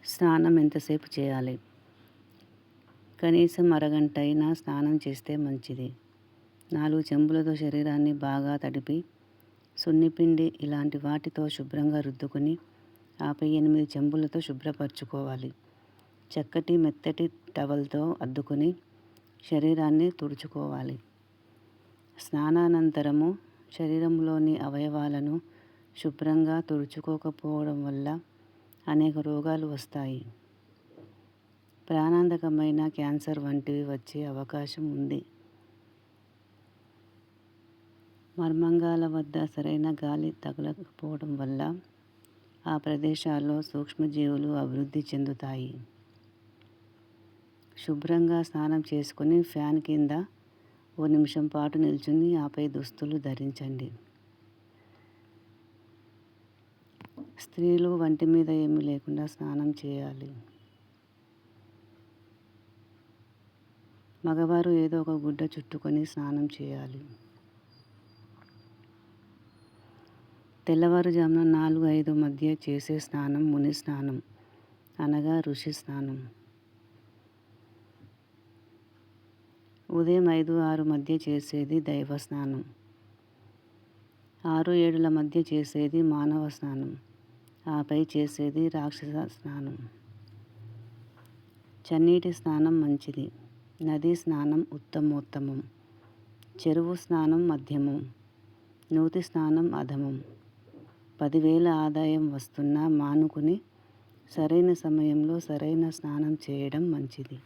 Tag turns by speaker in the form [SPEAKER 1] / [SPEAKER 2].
[SPEAKER 1] స్నానం ఎంతసేపు చేయాలి? కనీసం అరగంట అయినా స్నానం చేస్తే మంచిది. 4 చెంబులతో శరీరాన్ని బాగా తడిపి, సున్నిపిండి ఇలాంటి వాటితో శుభ్రంగా రుద్దుకొని, ఆపై 8 చెంబులతో శుభ్రపరచుకోవాలి. చక్కటి మెత్తటి టవల్తో అద్దుకొని శరీరాన్ని తుడుచుకోవాలి. స్నానానంతరము శరీరంలోని అవయవాలను శుభ్రంగా తుడుచుకోకపోవడం వల్ల అనేక రోగాలు వస్తాయి. ప్రాణాంతకమైన క్యాన్సర్ వంటివి వచ్చే అవకాశం ఉంది. మర్మాంగాల వద్ద సరైన గాలి తగలకపోవడం వల్ల ఆ ప్రదేశాల్లో సూక్ష్మజీవులు అభివృద్ధి చెందుతాయి. శుభ్రంగా స్నానం చేసుకొని ఫ్యాన్ కింద ఓ నిమిషం పాటు నిల్చుని ఆపై దుస్తులు ధరించండి. స్త్రీలు వంటి మీద ఏమీ లేకుండా స్నానం చేయాలి. మగవారు ఏదో ఒక గుడ్డ చుట్టుకొని స్నానం చేయాలి. తెల్లవారుజామున 4-5 మధ్య చేసే స్నానం ముని స్నానం అనగా ఋషి స్నానం. ఉదయం 5-6 మధ్య చేసేది దైవ స్నానం. 6-7 మధ్య చేసేది మానవ స్నానం. ఆపై చేసేది రాక్షస స్నానం. చన్నీటి స్నానం మంచిది. నదీ స్నానం ఉత్తమోత్తమం. చెరువు స్నానం మధ్యమం. నూతి స్నానం అధమం. 10,000 ఆదాయం వస్తున్నా మానుకుని సరైన సమయంలో సరైన స్నానం చేయడం మంచిది.